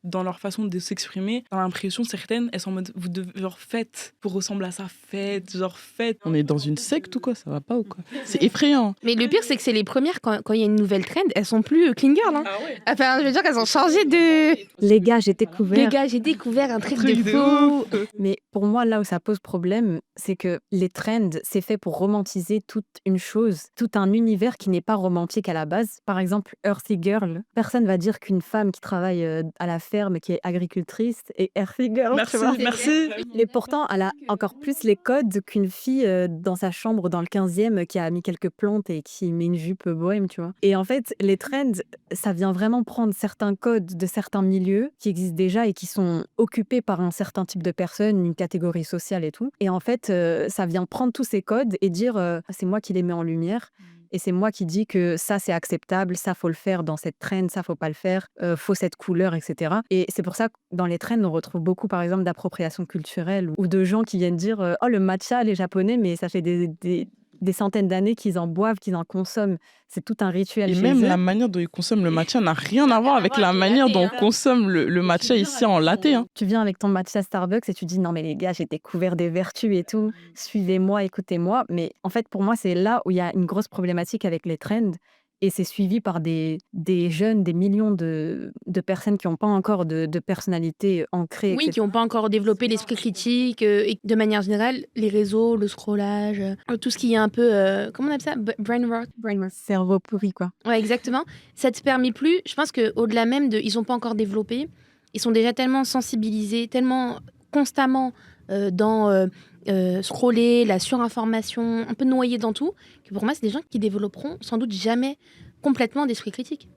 dans leur façon de s'exprimer, t'as l'impression certaines, elles sont en mode, vous devez, genre, faites pour ressembler à ça, faites, genre, faites. On est dans une secte ou quoi? Ça va pas ou quoi? C'est effrayant. Mais le pire, c'est que c'est les premières, quand il y a une nouvelle trend, elles sont plus clean girl. Hein. Ah ouais. Enfin, je veux dire qu'elles ont changé de... Les gars, j'ai découvert. Les gars, j'ai découvert un truc de de fou. Mais pour moi, là où ça pose problème, c'est que les trends, c'est fait pour romantiser toute une chose, tout un univers qui n'est pas romantique à la base. Par exemple, Earthy Girl. Personne va dire qu'une femme qui travaille à la ferme, qui est agricultrice, est Earthy Girl. Merci, tu vois. merci. Mais pourtant, elle a encore plus les codes qu'une fille dans sa chambre dans le 15e qui a mis quelques plantes et qui met une jupe bohème, tu vois. Et en fait, les trends, ça vient vraiment prendre certains codes de certains milieux qui existent déjà et qui sont occupés par un certain type de personnes, une catégorie sociale et tout. Et en fait, ça vient prendre tous ces codes et dire c'est moi qui les mets en lumière. Et c'est moi qui dis que ça, c'est acceptable, ça, faut le faire dans cette trend, ça, faut pas le faire, faut cette couleur, etc. Et c'est pour ça que dans les trends, on retrouve beaucoup, par exemple, d'appropriation culturelle ou de gens qui viennent dire oh, le matcha, les Japonais, mais ça fait des centaines d'années qu'ils en boivent, qu'ils en consomment. C'est tout un rituel Et chez même eux. la manière dont ils consomment le matcha n'a rien à voir avec la manière dont on consomme le matcha ici en latte. Hein. Tu viens avec ton matcha Starbucks et tu dis non mais les gars, j'ai découvert des vertus et tout, suivez-moi, écoutez-moi. Mais en fait, pour moi, c'est là où il y a une grosse problématique avec les trends. Et c'est suivi par des jeunes, des millions de personnes qui n'ont pas encore de personnalité ancrée. Oui, qui n'ont pas encore développé l'esprit critique et de manière générale, les réseaux, le scrollage, tout ce qui est un peu, comment on appelle ça? Brain rot. Cerveau pourri, quoi. Ouais, exactement. Ça te permet plus, je pense qu'au-delà même de, ils n'ont pas encore développé, ils sont déjà tellement sensibilisés, tellement constamment dans scroller, la surinformation, un peu noyés dans tout, que pour moi, c'est des gens qui développeront sans doute jamais complètement d'esprit critique.